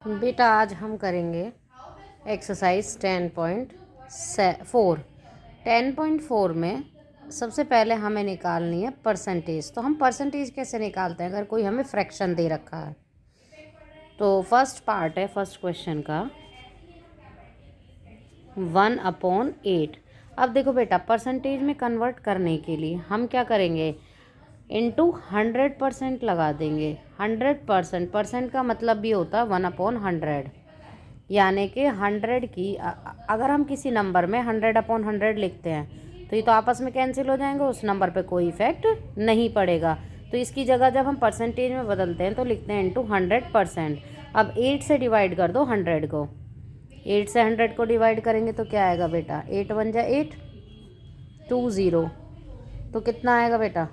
बेटा आज हम करेंगे एक्सरसाइज 10.4। 10.4 में सबसे पहले हमें निकालनी है परसेंटेज। तो हम परसेंटेज कैसे निकालते हैं अगर कोई हमें फ्रैक्शन दे रखा है। तो फर्स्ट पार्ट है फर्स्ट क्वेश्चन का 1/8। अब देखो बेटा परसेंटेज में कन्वर्ट करने के लिए हम क्या करेंगे, इंटू 100% लगा देंगे। 100% परसेंट का मतलब भी होता है 1/100, यानी कि 100 की अगर हम किसी नंबर में 100/100 लिखते हैं तो ये तो आपस में कैंसिल हो जाएंगे, उस नंबर पे कोई इफेक्ट नहीं पड़ेगा। तो इसकी जगह जब हम परसेंटेज में बदलते हैं तो लिखते हैं इंटू 100%। अब 8 से डिवाइड कर दो 100 को। 8 से 100 को डिवाइड करेंगे तो क्या आएगा बेटा, 8 1 जा 8, 2 0। तो कितना आएगा बेटा,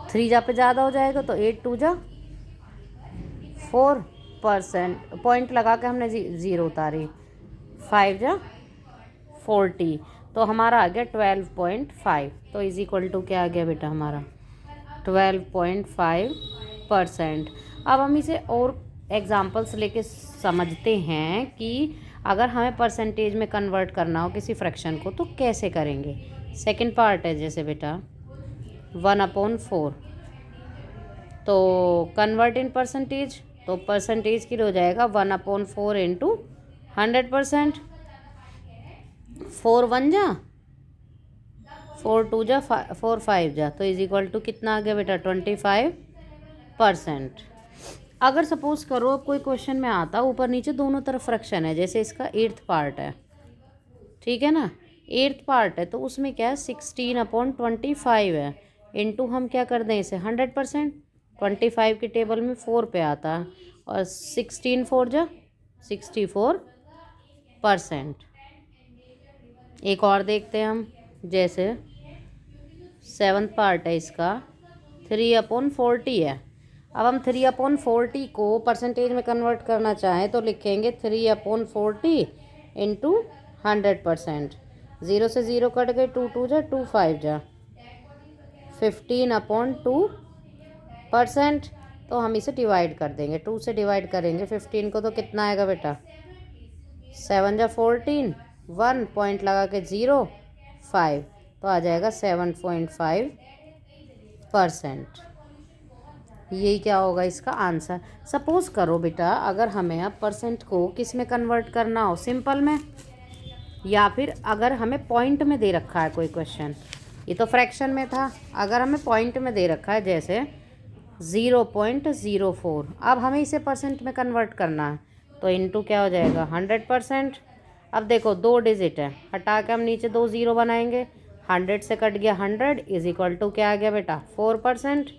3 जा पे ज़्यादा हो जाएगा तो 8 2 जा 4%। पॉइंट लगा के हमने 0 उतारी, 5 जा 40। तो हमारा आ गया 12.5। तो इज इक्वल टू क्या आ गया बेटा हमारा 12.5%। अब हम इसे और एग्जांपल्स लेके समझते हैं कि अगर हमें परसेंटेज में कन्वर्ट करना हो किसी फ्रैक्शन को तो कैसे करेंगे। सेकंड पार्ट है जैसे बेटा 1/4। तो कन्वर्ट इन परसेंटेज, तो परसेंटेज के लिए हो जाएगा 1/4 इंटू 100%। 4 1 जा 4 2 जा 4 5 जा, तो इज इक्वल टू कितना आ गया बेटा 25%। अगर सपोज करो कोई क्वेश्चन में आता ऊपर नीचे दोनों तरफ फ्रैक्शन है, जैसे इसका 8th पार्ट है, ठीक है ना, 8th पार्ट है तो उसमें क्या है 16/25 है, इंटू हम क्या कर दें इसे 100%। 25 की टेबल में 4 पे आता है और 16 4 जा 64%। एक और देखते हैं हम, जैसे 7th पार्ट है इसका 3/40 है। अब हम 3/40 को परसेंटेज में कन्वर्ट करना चाहें तो लिखेंगे 3/40 इंटू 100%। 0 से 0 कट गए, 2 2 जा 2 5 जा 15/2%। तो हम इसे डिवाइड कर देंगे, 2 से डिवाइड करेंगे 15 को तो कितना आएगा बेटा 7 जा 14, 1 पॉइंट लगा के 0 5, तो आ जाएगा 7.5%। यही क्या होगा इसका आंसर। सपोज करो बेटा अगर हमें अब परसेंट को किस में कन्वर्ट करना हो, सिंपल में, या फिर अगर हमें पॉइंट में दे रखा है कोई क्वेश्चन, ये तो फ्रैक्शन में था, अगर हमें पॉइंट में दे रखा है जैसे 0.04, अब हमें इसे परसेंट में कन्वर्ट करना है तो इनटू क्या हो जाएगा 100%। अब देखो 2 डिजिट है, हटा के हम नीचे 2 0 बनाएंगे, 100 से कट गया 100 इज इक्वल टू क्या आ गया बेटा 4%।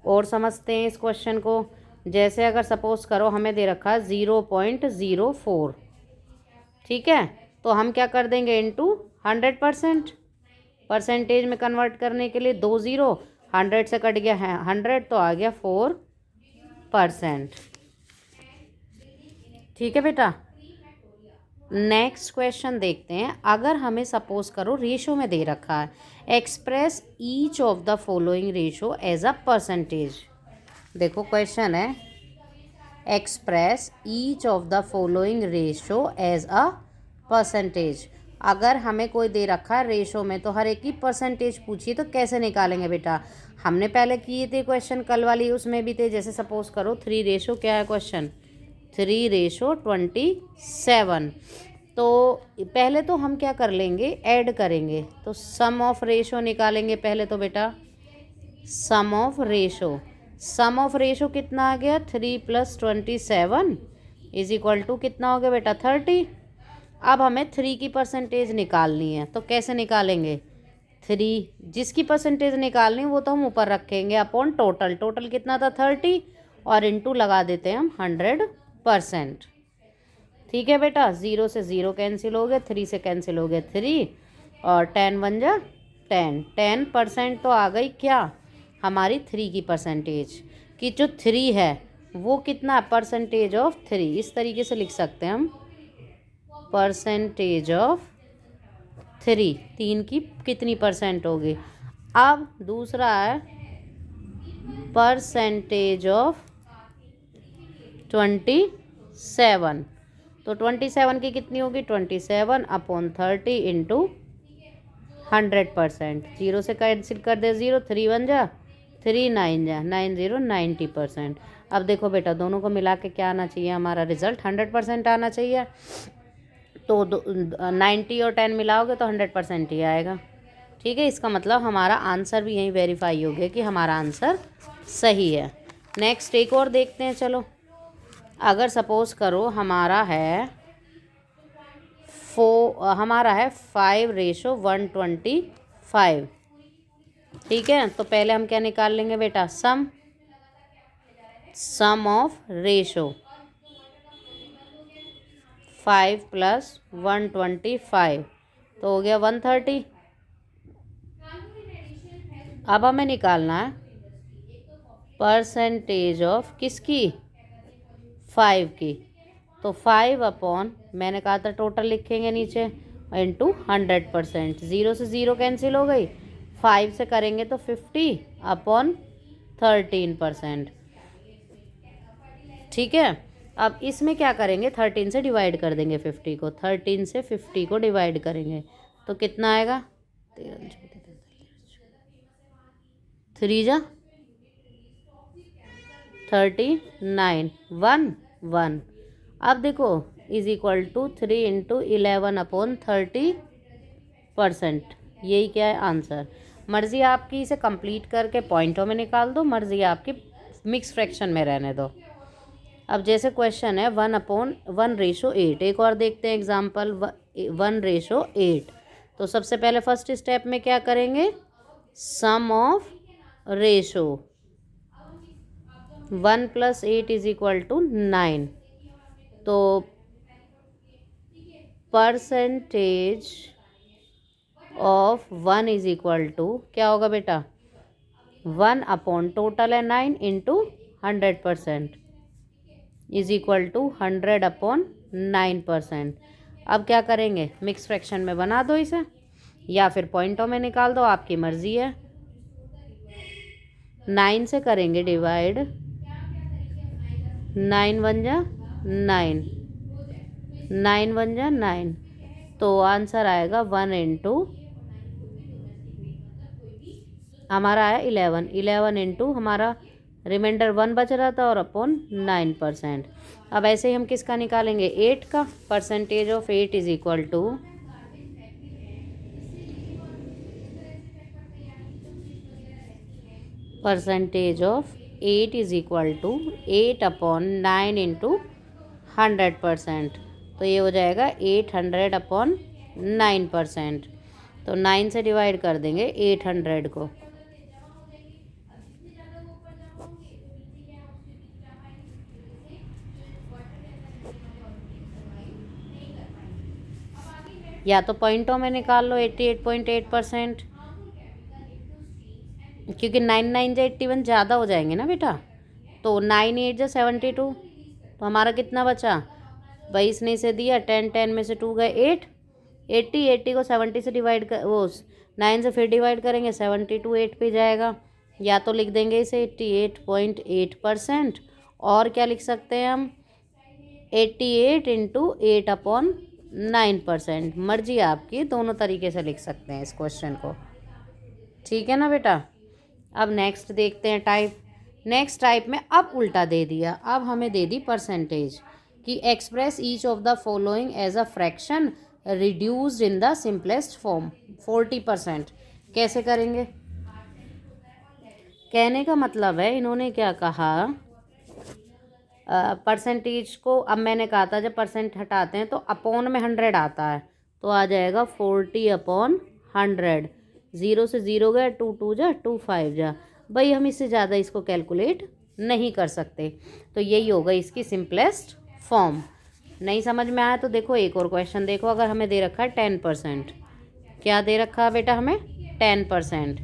और समझते हैं इस क्वेश्चन को, जैसे अगर सपोज करो हमें दे रखा है 0.04, ठीक है, तो हम क्या कर देंगे इंटू 100%। परसेंटेज में कन्वर्ट करने के लिए 2 0, 100 से कट गया है 100 तो आ गया 4%। ठीक है बेटा, नेक्स्ट क्वेश्चन देखते हैं। अगर हमें सपोज करो रेशो में दे रखा है, express each of the following ratio as a percentage. देखो क्वेश्चन है express each of the following ratio as a percentage. अगर हमें कोई दे रखा है रेशो में तो हर एक की परसेंटेज पूछिए तो कैसे निकालेंगे बेटा। हमने पहले किए थे क्वेश्चन कल वाली, उसमें भी थे, जैसे सपोज करो 3 रेशो क्या है क्वेश्चन 3/27। तो पहले तो हम क्या कर लेंगे ऐड करेंगे, तो सम ऑफ रेशो निकालेंगे पहले तो बेटा। सम ऑफ रेशो कितना आ गया 3 + 27 इज इक्वल टू कितना हो गया बेटा 30। अब हमें 3 की परसेंटेज निकालनी है तो कैसे निकालेंगे, 3 जिसकी परसेंटेज निकालनी है वो तो हम ऊपर रखेंगे अपॉन टोटल। टोटल कितना था 30 और इंटू लगा देते हैं हम 100%। ठीक है बेटा, 0 से 0 कैंसिल हो गए, 3 से कैंसिल हो गए 3 और 10 1 जा 10। 10% तो आ गई क्या हमारी 3 की परसेंटेज, कि जो 3 है वो कितना परसेंटेज ऑफ 3, इस तरीके से लिख सकते हैं हम, परसेंटेज ऑफ 3 की कितनी परसेंट होगी। अब दूसरा है परसेंटेज ऑफ 27। तो 27 की कितनी होगी? 27/30 इंटू 100%। 0 से कैंसिल कर दे 0, 3 1 जा 3, 9 जा 9 0 90%। अब देखो बेटा, दोनों को मिला के क्या आना चाहिए? हमारा रिजल्ट 100% आना चाहिए। तो 90 और 10 मिलाओगे तो 100% ही आएगा। ठीक है, इसका मतलब हमारा आंसर भी यहीं वेरीफाई हो गया कि हमारा आंसर सही है। नेक्स्ट एक और देखते हैं। चलो, अगर सपोज करो हमारा है 5:125। ठीक है, तो पहले हम क्या निकाल लेंगे बेटा? सम ऑफ रेशो 5 + 125, तो हो गया 130। अब हमें निकालना है परसेंटेज ऑफ किसकी? 5 की। तो 5 मैंने कहा था टोटल लिखेंगे नीचे इंटू 100%। 0 से 0 कैंसिल हो गई, 5 से करेंगे तो 50/13%। ठीक है, अब इसमें क्या करेंगे? 13 से डिवाइड कर देंगे 50 को। 13 से 50 को डिवाइड करेंगे तो कितना आएगा? 3 जा 39 1 1। अब देखो इज इक्वल टू 3 इंटू 11/30%। यही क्या है? आंसर। मर्ज़ी आपकी, इसे कंप्लीट करके पॉइंटों में निकाल दो, मर्ज़ी आपकी मिक्स फ्रैक्शन में रहने दो। अब जैसे क्वेश्चन है 1:1:8। एक और देखते हैं एग्जाम्पल 1:8। तो सबसे पहले फर्स्ट स्टेप में क्या करेंगे? सम ऑफ रेशो 1 + 8 = 9। तो परसेंटेज ऑफ 1 = क्या होगा बेटा? 1 टोटल है 9 इंटू 100% = 100/9%। अब क्या करेंगे? मिक्स फ्रैक्शन में बना दो इसे, या फिर पॉइंटों में निकाल दो, आपकी मर्जी है। 9 से करेंगे डिवाइड, 9 1 जा 9, 9 1 जा 9। तो आंसर आएगा 1 इंटू, हमारा आया 11 इंटू हमारा रिमाइंडर 1 बच रहा था और अपॉन 9%। अब ऐसे ही हम किसका निकालेंगे? 8 का। Percentage of 8 = percentage of 8 = 8/9 into 100%। तो ये हो जाएगा 800/9%। तो 9 से डिवाइड कर देंगे 800 को। या तो पॉइंटों में निकाल लो 88.8%, क्योंकि 9 9 जा 81 ज़्यादा हो जाएंगे ना बेटा। तो 9 8 जा 72। तो हमारा कितना बचा? 22 ने से दिया, 10 10 में से 2 गए 8। 80 को 70 से डिवाइड कर, वो 9 से फिर डिवाइड करेंगे 72 8 पे जाएगा। या तो लिख देंगे इसे 88.8%, और क्या लिख सकते हैं हम? 88 इंटू 8/9%। मर्जी आपकी, दोनों तरीके से लिख सकते हैं इस क्वेश्चन को। ठीक है ना बेटा। अब नेक्स्ट देखते हैं टाइप। नेक्स्ट टाइप में अब उल्टा दे दिया, अब हमें दे दी परसेंटेज कि express each of the following as a fraction reduced in the simplest form 40%। कैसे करेंगे? कहने का मतलब है, इन्होंने क्या कहा, परसेंटेज को, अब मैंने कहा था जब परसेंट हटाते हैं तो अपॉन में 100 आता है, तो आ जाएगा 40/100। 0 से 0 गया, 2 2 जा 2 5 जा। भाई हम इससे ज़्यादा इसको कैलकुलेट नहीं कर सकते, तो यही होगा इसकी सिंपलेस्ट फॉर्म। नहीं समझ में आया तो देखो एक और क्वेश्चन देखो। अगर हमें दे रखा है 10%, क्या दे रखा है बेटा हमें? 10%।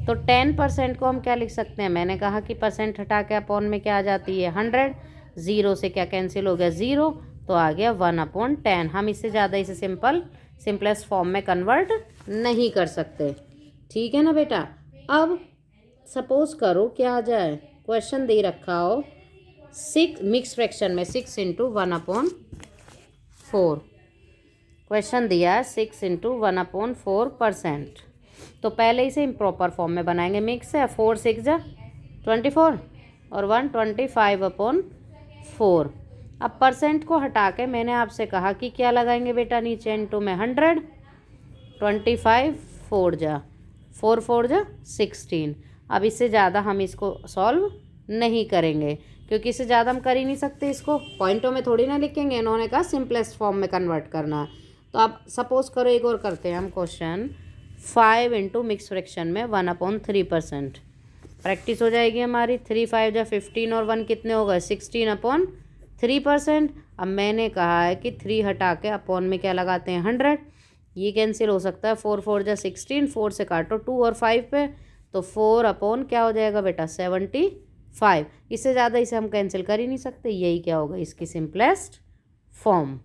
तो 10% को हम क्या लिख सकते हैं? मैंने कहा कि परसेंट हटा के अपॉन में क्या आ जाती है? 100। 0 से क्या कैंसिल हो गया? 0, तो आ गया 1/10। हम इससे ज़्यादा इसे सिंपलेस्ट फॉर्म में कन्वर्ट नहीं कर सकते। ठीक है ना बेटा। अब सपोज करो क्या आ जाए, क्वेश्चन दे रखा हो 6 मिक्स फ्रैक्शन में 6 इंटू 1/4, क्वेश्चन दिया है 6 इंटू 1/4%। तो पहले इसे इम्प्रॉपर फॉर्म में बनाएंगे। मिक्स है, 4 6 जा 24 और 125/4। अब परसेंट को हटा के मैंने आपसे कहा कि क्या लगाएंगे बेटा नीचे, इंटू में 100, 25 4 जा 4 4 जा 16। अब इससे ज़्यादा हम इसको सॉल्व नहीं करेंगे क्योंकि इससे ज़्यादा हम कर ही नहीं सकते। इसको पॉइंटों में थोड़ी ना लिखेंगे, इन्होंने कहा सिंपलेस्ट फॉर्म में कन्वर्ट करना। तो अब सपोज करो एक और करते हैं हम क्वेश्चन, 5 इंटू मिक्स फ्रैक्शन में 1/3%। प्रैक्टिस हो जाएगी हमारी। 3 5 जा 15 और 1 कितने हो गए, 16/3%। अब मैंने कहा है कि 3 हटा के अपॉन में क्या लगाते हैं, 100। ये कैंसिल हो सकता है, 4 4 जा 16, 4 से काटो 2 और 5 पे, तो 4 अपॉन क्या हो जाएगा बेटा, 75। इससे ज़्यादा इसे हम कैंसिल कर ही नहीं सकते। यही क्या होगा इसकी सिंपलेस्ट फॉर्म।